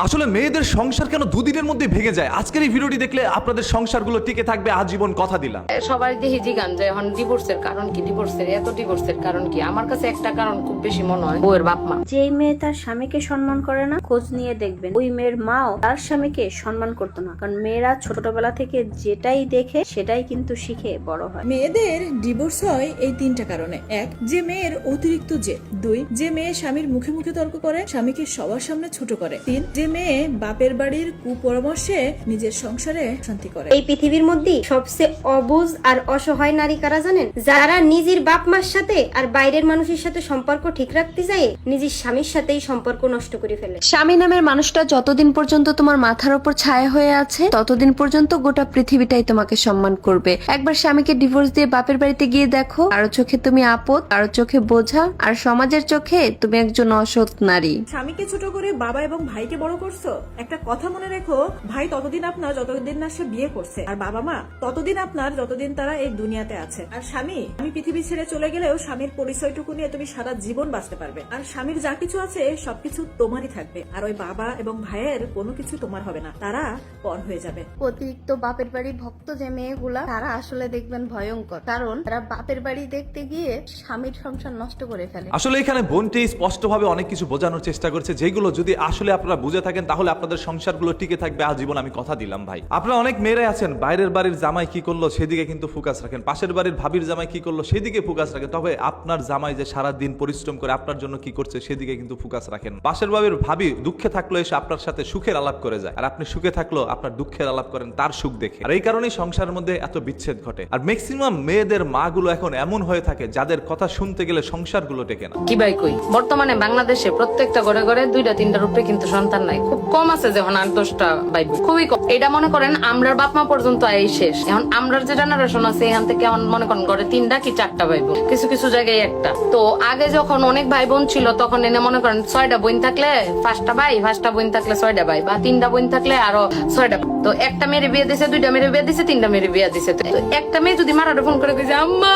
আসলে মেয়েদের সংসার কেন দুদিনের মধ্যে ভেঙে যায়? আজকের এই ভিডিওটি দেখলে আপনাদের সংসারগুলো টিকে থাকবে আজীবন, কথা দিলাম। সবাই দেখি জিগান যে এখন ডিভোর্সের কারণ কি, ডিভোর্সের কারণ কি? আমার কাছে একটা কারণ খুব বেশি মনে হয়, বউয়ের বাপ মা। যেই মেয়ে তার স্বামীকে সম্মান করে না, খোঁজ নিয়ে দেখবেন ওই মেয়ের মাও তার স্বামীকে সম্মান করতো না। কারণ মেয়েরা ছোটবেলা থেকে যেটাই দেখে সেটাই কিন্তু শিখে বড় হয়। মেয়েদের ডিভোর্স হয় এই তিনটা কারণে। এক, যে মেয়ের অতিরিক্ত জেদ। দুই, যে মেয়ে স্বামীর মুখে মুখে তর্ক করে, স্বামীকে সবার সামনে ছোট করে। তিন, যে মেয়ে বাপের বাড়ির কুপরামর্শে নিজের সংসারে শান্তি করে। এই পৃথিবীর মধ্যে সবচেয়ে অবুঝ আর অসহায় নারী কারা জানেন? যারা নিজের বাপ মার সাথে আর বাইরের মানুষের সাথে সম্পর্ক ঠিক রাখতে যায়, নিজের স্বামীর সাথেই সম্পর্ক নষ্ট করে ফেলে। স্বামী নামের মানুষটা যতদিন পর্যন্ত তোমার মাথার উপর ছায়া হয়ে আছে, ততদিন পর্যন্ত গোটা পৃথিবীটাই তোমাকে সম্মান করবে। একবার স্বামীকে ডিভোর্স দিয়ে বাপের বাড়িতে গিয়ে দেখো, কারো চোখে তুমি আপদ, কারো চোখে বোঝা, আর সমাজের চোখে তুমি একজন অসৎ নারী। স্বামীকে ছোট করে বাবা এবং ভাইকে বড় করছো। একটা কথা মনে রেখো, ভাই ততদিন আপনার যতদিন না সে বিয়ে করছে, আর বাবা মা ততদিন আপনার যতদিন তারা এই দুনিয়াতে আছে। আর স্বামী, আমি পৃথিবী ছেড়ে চলে গেলেও স্বামীর পরিচয়টুকু নিয়ে তুমি সারা জীবন বাঁচতে পারবে। আর স্বামীর যা কিছু আছে সবকিছু তোমারই থাকবে। আর ওই বাবা এবং ভাইয়ের কোনো কিছু তোমার হবে না, তারা পর হয়ে যাবে। অতিরিক্ত বাপের বাড়ি ভক্ত যে মেয়েগুলা, তারা আসলে দেখবেন ভয়ঙ্কর। কারণ তারা বাপের বাড়ি দেখতে গিয়ে স্বামীর সংসার নষ্ট করে ফেলে। আসলে এখানে বোনটি স্পষ্টভাবে অনেক কিছু বোঝানোর চেষ্টা করছে, যেগুলো যদি আসলে আপনারা বুঝে থাকেন তাহলে আপনাদের সংসারগুলো টিকে থাকবে আজীবন, আমি কথা দিলাম ভাই। আপনারা অনেক মেয়েরাই আছেন, বাইরের বাড়ির জামাই কি করলো সেদিকে কিন্তু ফোকাস রাখেন, পাশের বাড়ির ভাবির জামাই কি করলো সেদিকে ফোকাস রাখেন। তবে আপনার জামাই যে সারা দিন পরিশ্রম করে আপনার জন্য কি করছে সেদিকে কিন্তু ফোকাস রাখেন। পাশের বাড়ির ভাবি দুঃখে থাকলো এসে আপনার সাথে সুখের আলাপ করে যায়, আর আপনি সুখে থাকলো আপনার দুঃখের আলাপ করেন তার সুখ দেখে। আর এই কারণেই সংসারের মধ্যে এত বিচ্ছেদ ঘটে। আর ম্যাক্সিমাম মেয়েদের মা গুলো এখন এমন হয়ে থাকে যাদের কথা শুনতে গেলে সংসারগুলো টেকে না। কি ভাই কই, বর্তমানে বাংলাদেশে প্রত্যেকটা ঘরে ঘরে 2-3টার উপরে কিন্তু সন্তান নাই। খুব কম আছে যখন 8-10টা ভাই, খুবই কম। এটা মনে করেন আমরার বাপ মা পর্যন্ত এই শেষ। এখন আমরার যে জেনারেশন আছে এখান থেকে এখন মনে করেন ঘরে 3টা কি 4টা ভাই বোন, কিছু কিছু জায়গায় একটা। তো আগে যখন অনেক ভাই বোন ছিল তখন এনে মনে করেন 6টা বোন থাকলে 5টা ভাই, 5টা বোন থাকলে 6টা ভাই, বা 3টা বোন থাকলে আরো 6টা। তো একটা মেয়ের বিয়ে দিছে, 2টা মেয়ের বিয়ে দিছে, 3টা মেয়ের বিয়ে দিছে। তো একটা মেয়ে যদি মারাটা ফোন করে কইছে আম্মা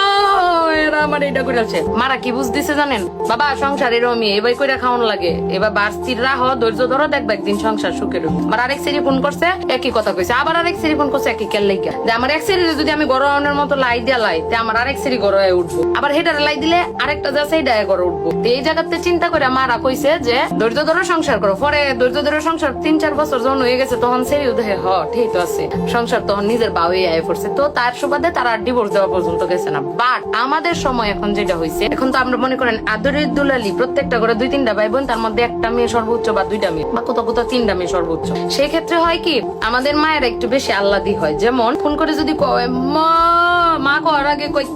এরা আমার এটা করেছে, মারা কি বুঝ দিছে জানেন? বাবা সংসার এরকমই, এবার কইরা খাওয়ান লাগে, এবার বাড়তির রাহ ধৈর্য ধরো, দেখবে একদিন সংসার সুখের হবে। আমার আরেক সেরি ফোন করছে একই কথা কইছে, আবার আরেক সেরি ফোন করছে একই কেল লাইগা যে আমার এক সেরি যদি আমি গরমের মতো লাই দিয়া লাই, তে আমার আরেক সেরি গড় হয়ে উঠবো, আবার হেটারে লাই দিলে আরেকটা যা সেইটা গড়ে উঠবো। এই জায়গাতে চিন্তা করে মারা কইছে যে ধৈর্য ধরো সংসার করো। পরে ধৈর্য ধরো সংসার 3-4 বছর যখন হয়ে গেছে তখন সেরি উদয় হ ঠিক আছে সংসার, তখন নিজের বাউই আয় পড়ছে। তো তার সুবাদে তারা ডিভোর্স দেওয়া পর্যন্ত গেছে না। বাট আমাদের সময় এখন যেটা হয়েছে, এখন তো আমরা মনে করেন আদরের দুলালি প্রত্যেকটা করে 2-3টা ভাই বোন, তার মধ্যে একটা মেয়ে সর্বোচ্চ বা 2টা মেয়ে, বা কোথাও কোথাও 3টা মেয়ে সর্বোচ্চ। সেই ক্ষেত্রে হয় কি, আমাদের মায়ের একটু বেশি আহ্লাদি হয়। যেমন ফোন করে যদি কয় মা কর আগে কই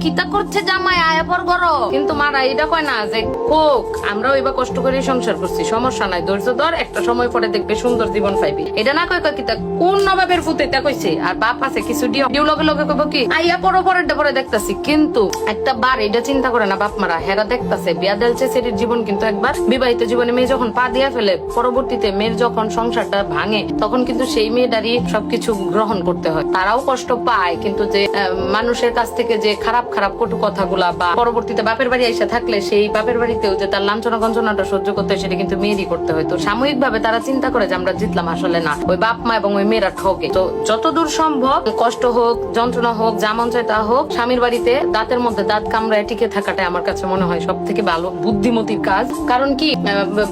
কিতা করছে জামাই আয়া পর করো, কিন্তু মারা এটা কয় না যে হোক আমরা ওইবা কষ্ট করে সংসার করছি, সমস্যা নাই, ধৈর্য ধর, একটা সময় পরে দেখবে সুন্দর জীবন পাইবি। এটা না কয় কিতা কোন নবাবের ফুতে তা কইছে। আর বাপ আছে কিছু ডিউ লগে লগে কইব কি আইয়া পরে পরে দেখতাছি, কিন্তু একটা বার এটা চিন্তা করে না বাপ মারা, হেরা দেখতাছে বিয়া দেলছে সেটির জীবন। কিন্তু একবার বিবাহিত জীবনে মেয়ে যখন পা দিয়া ফেলে, পরবর্তীতে মেয়ের যখন সংসারটা ভাঙে তখন কিন্তু সেই মেয়েটারই সবকিছু গ্রহণ করতে হয়। তারাও কষ্ট পায়, কিন্তু যে মানুষের কাছ থেকে যে খারাপ খারাপ কটু কথাগুলা, বা পরবর্তীতে বাপের বাড়ি এসে থাকলে সেই বাপের বাড়িতেও যে তার লাঞ্ছনা গঞ্জনাটা সহ্য করতে হয়, সেটা কিন্তু মেয়েরই করতে হয়। তো সাময়িক ভাবে তারা চিন্তা করে যে আমরা জিতলাম, আসলে না, ওই বাপ মা এবং ওই মেয়েরা ঠকে। তো যতদূর সম্ভব কষ্ট হোক, যন্ত্রণা হোক, যা মন চায় তা হোক, স্বামীর বাড়িতে দাঁতের মধ্যে দাঁত কামড়ায় টিকে থাকাটাই আমার কাছে মনে হয় সব থেকে ভালো বুদ্ধিমতির কাজ। কারণ কি,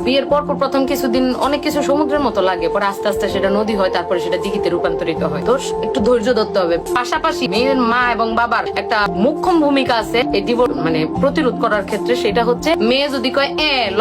বিয়ের পর প্রথম কিছুদিন অনেক কিছু সমুদ্রের মতো লাগে, পরে আস্তে আস্তে সেটা নদী হয়, তারপরে সেটা দিঘিতে রূপান্তরিত হয়। তো একটু ধৈর্য ধরতে হবে। পাশাপাশি মেয়ের মা এবং বাবার একটা মুখ্যম ভূমিকা আছে এই ডিভোর্স মানে প্রতিরোধ করার ক্ষেত্রে। সেটা হচ্ছে মেয়ে যদি কয়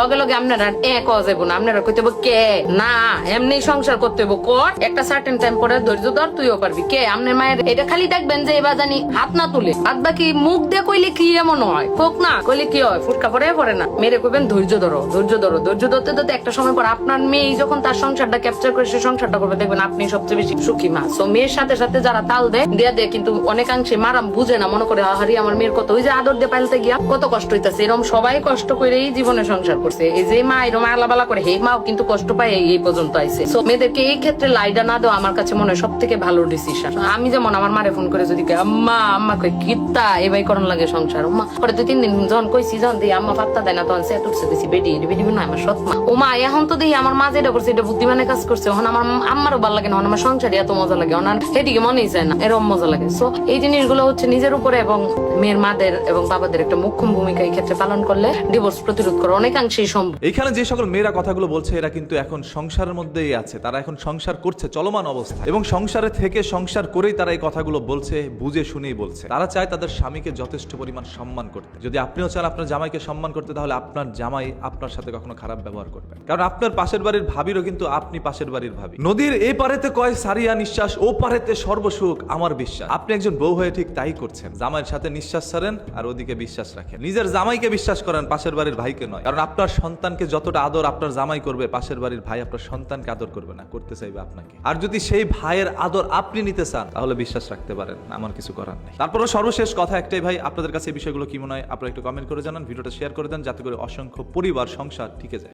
লগে লগে আপনারা কওয়া যাবো না, আপনারা কইতে হবো কে না, এমনি সংসার করতে হবো, কর একটা সার্টেন টাইম পরে ধৈর্য ধর, তুইও পারবি। কে আপনার মায়ের এটা খালি দেখবেন যে এবার জানি হাত না তুলে, বাদ বাকি মুখ দিয়ে কইলে কি এমন হয়, কোক না কইলে কি হয়, ফুটকা পরে না। মেরে কইবেন ধৈর্য ধরো, ধৈর্য ধরো, ধৈর্য ধরতে ধরতে একটা সময় পর আপনার মেয়ে যখন তার সংসারটা ক্যাপচার করে সে সংসারটা করবে, দেখবেন আপনি সবচেয়ে বেশি সুখী মা। তো মেয়ের সাথে সাথে যারা তাল দেয় কিন্তু অনেকাংশে মারাম বুঝে না, মনে করে হারি আমার মেয়ের কত ওই যে আদর দিয়ে পাইলতে গিয়া কত কষ্ট হইতাছে, এরকম সবাই কষ্ট করেই জীবনে সংসার করছে। এই যে মা এরকম আলাবালা করে হে মাও কিন্তু কষ্ট পায় এই পর্যন্ত আইছে। সো মেয়েদেরকে এই ক্ষেত্রে লাইডা না দেওয়া আমার কাছে মনে হয় সব থেকে ভালো ডিসিশন। আমি যেমন আমার মারে ফোন করে যদি কই, আম্মা আম্মা কই কিত্তা এবাই করন লাগে সংসার, আম্মা পরে 2-3 দিন যখন কইছি যখন দিই আম্মা পাত্তা দেয় না, তখন সে উঠছে দিছি বেডি বেডি না আমার সৎ মা। ও মা এখন তো দেখি আমার মা যেটা করছে এটা বুদ্ধিমানের কাজ করছে। এখন আমার আম্মারও ভালো লাগে না, আমার সংসারে এত মজা লাগে, ওনার সেদিকে মনেই যায় না, এরকম মজা লাগে। সো এই জিনিসগুলো হচ্ছে নিজের উপরে এবং মেয়ের মাদের এবং বাবাদের একটা মুখ্য ভূমিকা এই ক্ষেত্রে পালন করলে ডিভোর্স প্রতিরোধ করা অনেকাংশেই সম্ভব। এইখানে যে সকল মেয়েরা কথাগুলো বলছে এরা কিন্তু এখন সংসারের মধ্যেই আছে, তারা এখন সংসার করছে চলমান অবস্থা, এবং সংসারে থেকে সংসার করেই তারা এই কথাগুলো বলছে, বুঝে শুনেই বলছে। তারা চায় তাদের স্বামীকে যথেষ্ট পরিমাণ সম্মান করতে। যদি আপনিও চান আপনার জামাইকে সম্মান করতে, তাহলে আপনার জামাই আপনার সাথে কখনো খারাপ ব্যবহার করবে, কারণ আপনার পাশের বাড়ির ভাবিরও কিন্তু আপনি পাশের বাড়ির ভাবি। নদীর এই পারেতে কয় সারিয়া নিঃশ্বাস, ও পারেতে সর্বসুখ আমার বিশ্বাস। আপনি একজন বউ হয়ে ঠিক তাই করছেন, জামাইয়ের সাথে নিঃশ্বাস ছাড়েন আর ওদিকে বিশ্বাস রাখেন। নিজের জামাইকে বিশ্বাস করেন, পাশের বাড়ির ভাইকে নয়, কারণ আপনার সন্তানকে যতটা আদর আপনার জামাই করবে, পাশের বাড়ির ভাই আপনার সন্তানকে আদর করবে না, করতে চাইবে আপনাকে। আর যদি সেই ভাইয়ের আদর আপনি নিতে চান, তাহলে বিশ্বাস রাখতে পারেন, আমার কিছু করার নেই। তারপরে সর্বশেষ কথা একটাই ভাই, আপনাদের কাছে এই বিষয়গুলো কি মনে হয় আপনারা একটু কমেন্ট করে জানান, ভিডিওটা শেয়ার করে দেন, যাতে করে অসংখ্য পরিবার সংসার টিকে যায়।